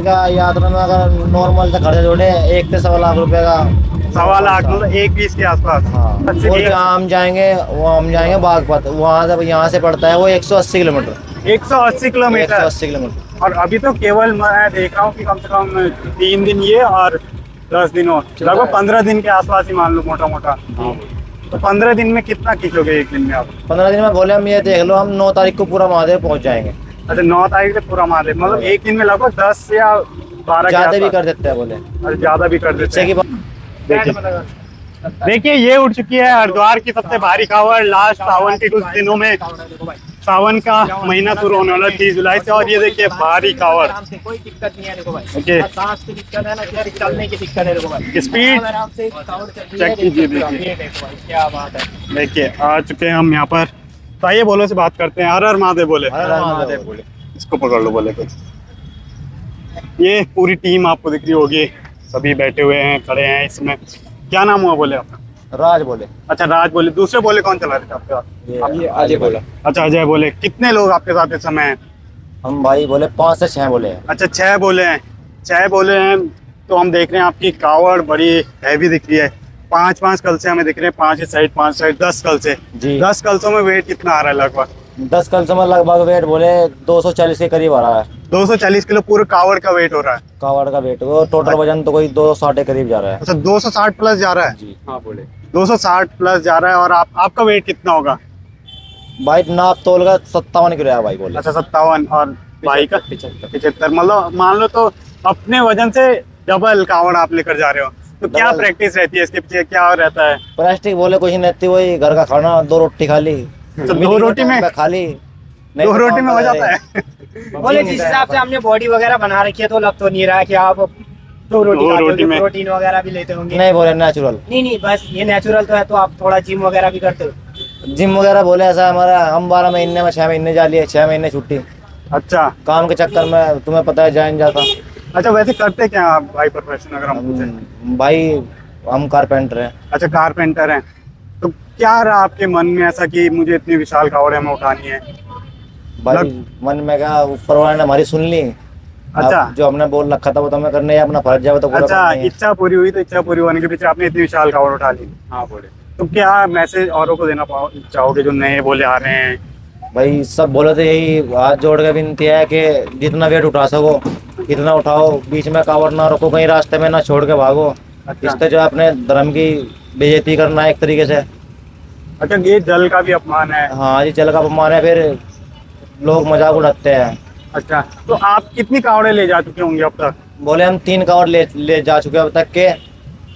का यात्रा में अगर नॉर्मल से खर्चा जोड़े 1 से 1.25 लाख रुपए का। 1.25 लाख मतलब 1,20 के आसपास। हाँ। और जहाँ हम जाएंगे बागपत, वहाँ से यहाँ से पड़ता है वो 180 किलोमीटर। 180 किलोमीटर। 180 किलोमीटर। और अभी तो केवल मैं देख रहा हूँ कि कम से कम 3 दिन ये और 10 दिन और लगभग 15 दिन के आसपास ही मान लो मोटा मोटा। तो 15 दिन में कितना खींचोगे एक दिन में आप? 15 दिन में बोले हम, ये देख लो हम 9 तारीख को पूरा महादेव पहुँच जाएंगे। अच्छा 9 तारीख से पूरा महादेव, मतलब एक दिन में लगभग 10 या 12 ज्यादा भी कर देते हैं बोले। और ज्यादा भी कर देते हैं। देखिए देखिए ये उठ चुकी है हरिद्वार की सबसे भारी कावड़। लास्ट सावन के कुछ दिनों में, सावन का महीना शुरू होने वाला 30 जुलाई से, और ये देखिए भारी कावड़। कोई दिक्कत नहीं है देखो भाई। ओके, सांस की दिक्कत है ना, किसी चलने की दिक्कत है देखो भाई। स्पीड आराम से कावड़ चल रही चेक है, कीजिए, देखो देखिए। ये देखो भाई, क्या बात है। देखिए आ चुके हैं हम यहाँ पर। तो आइए बोलो से बात करते हैं। हर हर महादेव बोले। हर हर महादेव बोले। इसको पकड़ लो बोले कुछ। ये पूरी टीम आपको दिख रही होगी, सभी बैठे हुए हैं, खड़े हैं इसमें। क्या नाम हुआ बोले आपका? राज बोले। अच्छा राज बोले। दूसरे बोले कौन चला रहे थे आपके साथ? ये अजय बोला। अच्छा अजय बोले। कितने लोग आपके साथ इस समय हैं? हम भाई बोले 5 से 6 बोले हैं। अच्छा 6 बोले हैं। 6 बोले हैं। तो हम देख रहे हैं आपकी कावड़ बड़ी हैवी दिख रही है। 5-5 कलसे हमें दिख रहे हैं, 5 इस साइड 5 साइड, 10 कलसे जी। 10 कलसों में वेट कितना आ रहा है लगभग? 10 कलसों में लगभग वेट बोले 240 के करीब आ रहा है। 240 किलो पूरे कावड़ का वेट हो रहा है। कावड़ का वेट, वो टोटल वजन तो कोई 260 के करीब जा रहा है। अच्छा 260 प्लस जा रहा है। जी। हाँ बोले 260 प्लस जा रहा है। और आपका वेट कितना होगा? भाई नाप तोल का 57 किलो है भाई बोले। अच्छा 57। और भाई का 75। मतलब मान लो तो अपने वजन से डबल कावड़ आप लेकर जा रहे हो। तो क्या डबल। प्रैक्टिस रहती है इसके पीछे, क्या रहता है? प्लास्टिक बोले कुछ नहीं रहती, वही घर का खाना, 2 रोटी खा ली। तो 2 रोटी में खा ली, 2 रोटी में हो जाता है। बोले जिस हिसाब से हमने बॉडी वगैरह बना रखी है तो लग तो नहीं रहा है कि आप 2 रोटी दो खाते रोटी होगे, में। प्रोटीन वगैरह भी लेते होंगे। नहीं बोले नेचुरल। नहीं बस ये नेचुरल तो है, तो आप थोड़ा जिम वगैरह भी करते हो? जिम वगैरह बोले ऐसा हमारा, हम 12 महीने में 6 महीने जा लिए, 6 महीने छुट्टी। अच्छा काम के चक्कर में तुम्हें पता है जान जाता। अच्छा वैसे करते क्या आप भाई प्रोफेशन, अगर हम पूछें? भाई हम कारपेंटर हैं। अच्छा कारपेंटर हैं। तो क्या रहा आपके मन में ऐसा कि मुझे इतनी विशाल कावड़ हमें उठानी है? भाई मन में क्या, ऊपर वाले ने हमारी सुन ली। अच्छा। अब जो हमने बोल रखा था वो तो हमें करना है, अपना फर्ज है तो पूरा अच्छा करना ही है। इच्छा पूरी हुई, तो इच्छा पूरी होने के पीछे आपने इतनी विशाल कावड़ उठा ली। हाँ बोले। तो क्या मैसेज औरों को देना चाहोगे जो नए बोले आ रहे हैं? भाई सब बोले थे यही, हाथ जोड़ के विनती है कि जितना वेट उठा सको इतना उठाओ, बीच में कावड़ ना रखो, कहीं रास्ते में ना छोड़ के भागो। अच्छा। इससे जो है अपने धर्म की बेइज्जती करना है एक तरीके से। अच्छा ये जल का भी अपमान है। हाँ जी, चल का अपमान है, फिर लोग मजाक उड़ाते हैं। अच्छा तो आप कितनी कावड़े ले जा चुके होंगे अब तक? बोले हम 3 कावड़ ले जा चुके अब तक के।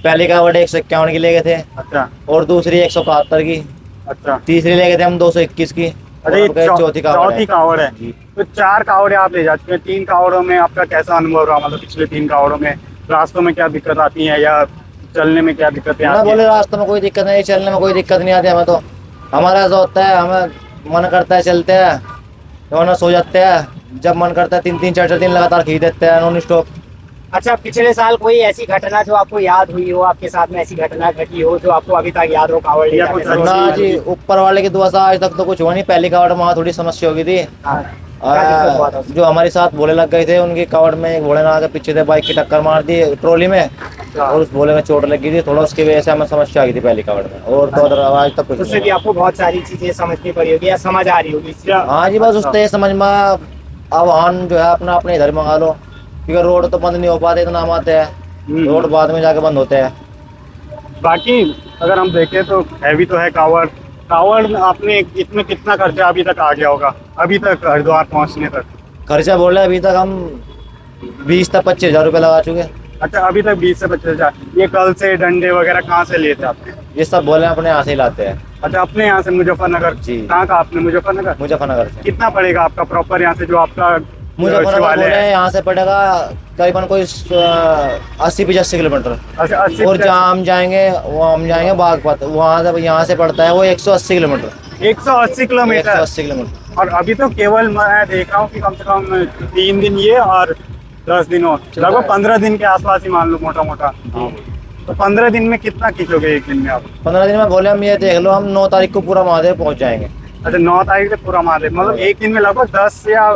पहली कावड़ 151 की ले गए थे, अच्छा और दूसरी 171 की, अच्छा। तीसरी ले गए थे हम 221 की, अरे ये और अब चौथी चौथी कावड़ है। जी। तो 4 कावड़े आप ले जा चुके हैं। 3 कावड़ों में आपका कैसा अनुभव रहा? मतलब पिछले 3 कावड़ों में रास्तों में क्या दिक्कत आती है, या चलने में क्या दिक्कतें ना आती बोले है? रास्ते में कोई दिक्कत नहीं, चलने में कोई दिक्कत नहीं आती हमें तो। हमारा ऐसा होता है, हमें मन करता है चलते हैं, वरना सो जाते हैं। जब मन करता है 3-3 4-4 दिन लगातार खींच देते हैं नॉन स्टॉप। अच्छा पिछले साल कोई ऐसी घटना जो आपको याद हुई हो, आपके साथ में ऐसी घटना घटी हो जो आपको अभी तक याद हो कावड़ ले या जाने कुछ से? अच्छा। ना जी, ऊपर वाले की दुआ से आज तक तो कुछ हुआ नहीं। पहली कावड़ में वहाँ थोड़ी समस्या हो गई थी। हाँ, क्या दिक्कत हुआ था उसमें? जो हमारे साथ भोले लग गए थे, उनकी कावड़ में एक भोले ना आके पीछे से बाइक की टक्कर मार दी ट्रॉली में, और उस भोले में चोट लगी थी थोड़ा, उसकी वजह से हमें समस्या आ गई थी पहली कावड़ में। और तो अदर आज तक कुछ उससे नहीं भी हुआ। आपको बहुत सारी चीजें समझनी पड़ी होगी या समझ आ रही होगी? हाँ जी, बस उससे समझ में अब वाहन जो है अपना अपने इधर मंगा लो, क्योंकि रोड तो बंद नहीं हो पाते, इतना हम आते हैं, रोड बाद में जाके बंद होते हैं। बाकी अगर हम देखें तो हैवी तो है कावड़। कावड़ में आपने इसमें कितना खर्चा अभी तक आ गया होगा, अभी तक हरिद्वार पहुंचने तक? खर्चा बोल रहे अभी तक हम 20 से 25 हज़ार रुपये लगा चुके। अच्छा अभी तक 20 से 25 हज़ार। ये कल से डंडे वगैरह कहाँ से लिए थे आपने? ये सब बोले अपने यहाँ से ही लाते हैं। अच्छा अपने यहाँ से मुजफ्फरनगर? जी। कहाँ का आपने? मुजफ्फरनगर। मुजफ्फरनगर से। कितना पड़ेगा आपका प्रॉपर यहाँ से जो आपका मुजफ्फरनगर शिवालय बोले है? यहाँ से पड़ेगा करीबन कोई 80-85 किलोमीटर। अच्छा 80। और जहाँ हम जाएंगे बागपत, वहाँ से यहाँ से पड़ता है वो 180 किलोमीटर। 180 किलोमीटर। 180 किलोमीटर। और अभी तो केवल मैं देख रहा हूँ कि कम से कम 3 दिन ये और 10 दिन और लगभग 15 दिन के आसपास ही मान लो मोटा मोटा। तो 15 दिन में कितना खींचोगे एक दिन में आप? 15 दिन में बोले हम, ये देख लो हम 9 तारीख को पूरा महादेव पहुँच जाएंगे। अच्छा 9 तारीख से पूरा महादेव, मतलब एक दिन में लगभग 10 या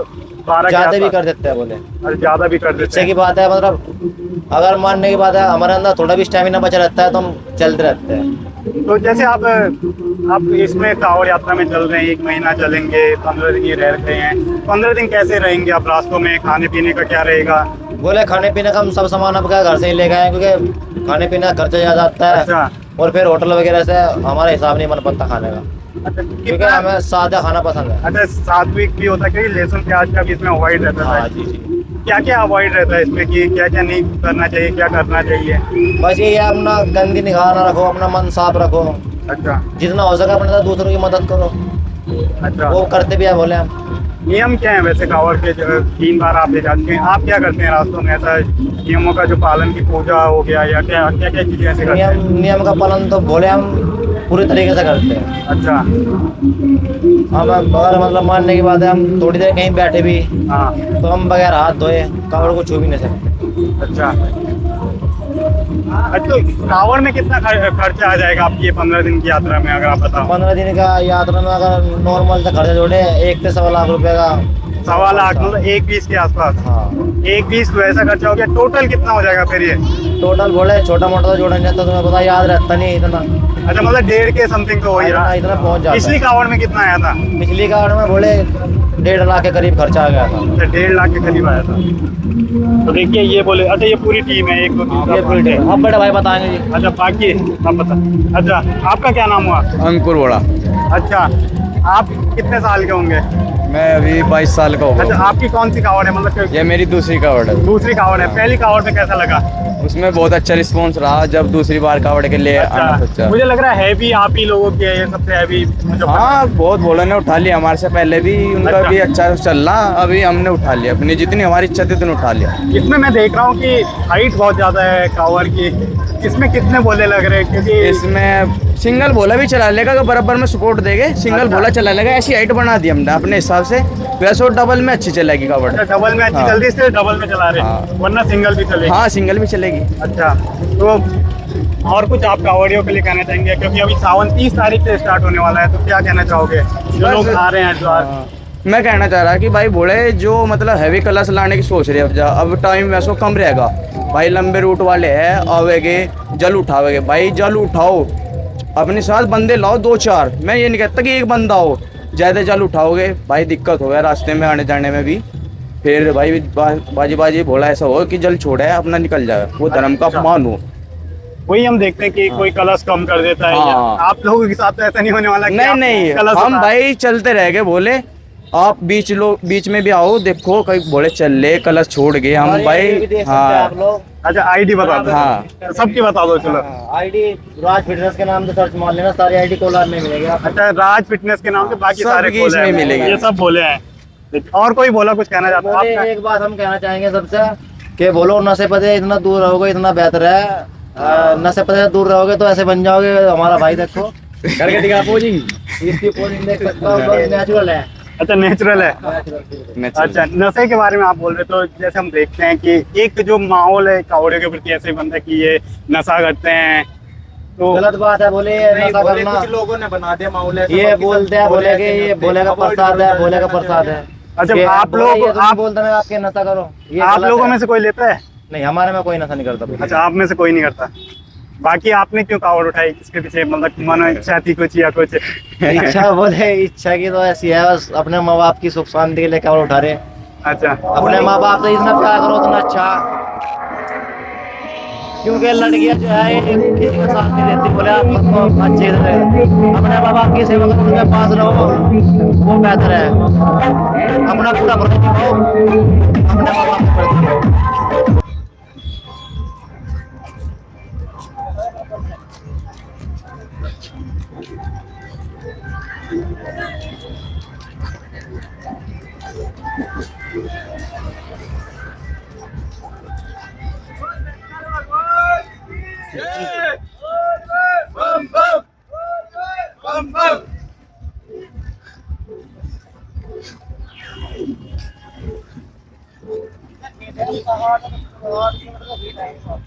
12 के ज्यादा भी आसपास। कर देते हैं बोले। अरे ज्यादा भी कर देते इच्छा हैं। की बात है, मतलब अगर मानने की बात है, हमारे अंदर थोड़ा भी स्टेमिना बचा रहता है तो हम चलते रहते हैं। तो जैसे आप इसमें कांवड़ यात्रा में चल रहे हैं, 1 महीना चलेंगे, 15 दिन ये रह रहे हैं, 15 दिन कैसे रहेंगे आप रास्तों में? खाने पीने का क्या रहेगा? बोले खाने पीने का हम सब सामान अपने घर से ही ले गए हैं, क्योंकि खाने पीने का खर्चा ज्यादा आता है। अच्छा। और फिर होटल वगैरह से हमारा हिसाब नहीं बन पाता खाने का, अच्छा क्योंकि कितना? हमें सादा खाना पसंद है। अच्छा सात्विक भी होता है, क्योंकि लहसुन प्याज का भी इसमें अवॉइड रहता हाँ है। जी जी। क्या क्या अवॉइड रहता है इसमें, कि क्या क्या नहीं करना चाहिए, क्या करना चाहिए? बस ये है, अपना गंदगी निगाह ना रखो, अपना मन साफ रखो, अच्छा जितना हो सके अपने साथ दूसरों की मदद करो। अच्छा। वो करते भी है बोले हम। नियम क्या है वैसे कांवड़ के? जो 3 बार आप ले जाते हैं, आप क्या करते हैं रास्तों में? ऐसा नियमों का जो पालन, की पूजा हो गया या क्या क्या क्या चीजें ऐसे करते हैं? नियम का पालन तो बोले हम पूरी तरीके से करते हैं। अच्छा। हम अगर मतलब मानने की बात है, हम थोड़ी देर कहीं बैठे भी हाँ। तो हम बगैर हाथ धोए कावड़ को छू भी नहीं सकते। अच्छा। अच्छा तो कांवड़ में कितना खर्चा आ जाएगा आपकी ये 15 दिन की यात्रा में, अगर आप बताओ? 15 दिन का यात्रा में अगर नॉर्मल से खर्चा जोड़े 1 से 1.25 लाख रुपए का। 1.25 लाख, मतलब 1,20 के आसपास। हाँ 1,20 तो ऐसा खर्चा हो गया। टोटल कितना हो जाएगा फिर ये? टोटल बोले छोटा मोटा तो जोड़ा नहीं जाता, तुम्हें पता याद रहता नहीं इतना। अच्छा मतलब 1.5 के समथिंग तो हो ही रहा। इतना पहुंच जाता पिछली है। कांवड़ में कितना आया था? पिछली कावड़ में बोले 1.5 लाख के करीब खर्चा आ गया था। अच्छा 1.5 लाख के करीब आया था। तो देखिए ये बोले, अच्छा ये पूरी टीम है, 1 2 3 ये फुल डे अब बड़े भाई बताएंगे जी। अच्छा बाकी आप बता। अच्छा आपका क्या नाम हुआ? अंकुर बोला। अच्छा आप कितने साल के होंगे? मैं अभी 22 साल का अच्छा हूँ। आपकी कौन सी कांवड़ है, मतलब ये मेरी दूसरी कावड़ है। दूसरी कांवड़ है। पहली कांवड़ में कैसा लगा? उसमें बहुत अच्छा रिस्पांस रहा जब दूसरी बार कावड़ के लिए आना अच्छा सोचा। मुझे लग रहा है भी आप ही लोगों की है ये सबसे हैवी। हाँ बहुत बोलो ने उठा लिया, हमारे से पहले भी उनका अच्छा। भी अच्छा चल रहा, अभी हमने उठा लिया अपनी, जितनी हमारी इच्छा थी उतनी उठा लिया। इसमें मैं देख रहा हूँ कि हाइट बहुत ज्यादा है कांवड़ की। इसमें कितने बोले लग रहे हैं? क्योंकि इसमें सिंगल बोला भी चला लेगा, बराबर में सपोर्ट देंगे, सिंगल अच्छा। बोला चला लेगा, ऐसी हाइट बना दी हमने अपने हिसाब से। वैसे वो डबल में अच्छी चलेगी कावड़। डबल में अच्छी हाँ। जल्दी से डबल में चला रहे हैं, हाँ। वरना सिंगल भी चलेगी। हाँ सिंगल भी चलेगी। अच्छा तो और कुछ आप कांवड़ियों के लिए कहना चाहेंगे? क्योंकि अभी सावन 30 तारीख से स्टार्ट होने वाला है, तो क्या कहना चाहोगे जो लोग आ रहे हैं हरिद्वार? हाँ, मैं कहना चाह रहा कि भाई बोले जो मतलब हैवी कलश लाने की सोच रहे हैं, अब टाइम वैसे कम रहेगा भाई, लंबे रूट वाले हैं आवेगे जल उठावेगे, भाई जल उठाओ अपने साथ बंदे लाओ 2-4, मैं ये नहीं कहता कि एक बंदा हो, ज़्यादा जल उठाओगे भाई दिक्कत हो गया रास्ते में आने जाने में भी, फिर भाई बाजी बोला ऐसा हो कि जल छोड़ा है अपना निकल जाए, वो धर्म का अपमान हो। वही हम देखते हैं कि कोई कलश कम कर देता है। हाँ। आप लोगों के साथ तो ऐसा नहीं होने वाला कि नहीं आप नहीं कलश हम उठा- भाई चलते रह गए, बोले आप बीच में भी आओ, देखो कहीं बोले चल ले कलश छोड़ गए हम हमारी भाई। ID भी देख सकते हैं हाँ आप लोग। अच्छा आईडी बता दो। हाँ। सबकी बता दो चलो। आईडी राज फिटनेस के नाम से सर्च मार लेना, सारी आईडी कोलार में मिलेगी आपको। अच्छा राज फिटनेस के नाम से बाकी सब सारे की खोले हैं। इसमें मिलेंगे। ये सब बोले हैं। और कोई बोला कुछ कहना चाहता हूँ? बोले एक बात हम कहना चाहेंगे सबसे कि बोलो नशे पते इतना दूर रहोगे इतना बेहतर है। नशे पते से दूर रहोगे तो ऐसे बन जाओगे। हमारा भाई देखो करके दिखा पोजिंग, इसकी पोजिंग देख सकते हो, नेचुरल है। अच्छा नेचुरल है। नेचुरल। अच्छा नशे के बारे में आप बोल रहे, तो जैसे हम देखते हैं कि एक जो माहौल है कावड़े के प्रति ऐसे बनता है कि ये नशा करते हैं, तो गलत बात है। बोले ये नशा करना, कुछ लोगों ने बना दिया माहौल ऐसा, ये बाकी सब बोलते हैं बोले कि ये भोले का प्रसाद है, भोले का प्रसाद है। अच्छा, कि आप बोले लोग- ये तो नहीं आप- बोलते ना आपके नशा करो, ये आप गलत लोगों है। में से कोई लेता है? नहीं हमारे में कोई नशा नहीं करता। अच्छा आप में से कोई नहीं करता। बाकी आपने क्यों कावड़ उठाई, किसके पीछे, मतलब मनो इच्छा थी कुछ या कुछ? इच्छा बोले इच्छा की तो ऐसी है, बस अपने माँ बाप की सुख शांति के लिए केवल उठा रहे। अच्छा अपने माँ बाप से इतना प्यार करो उतना अच्छा, क्योंकि लड़कियां जो है ये किसी का साथ नहीं देती। बोले आप सबको अच्छे से अपने माँ बाप की सेवा करो, उनके पास रहो, वो बेहतर है। अपना पूरा फर्ज निभाओ अपने माँ बाप के प्रति।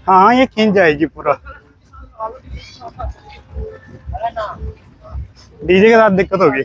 हाँ ये खींच जाएगी पूरा। डीजे के साथ दिक्कत होगी।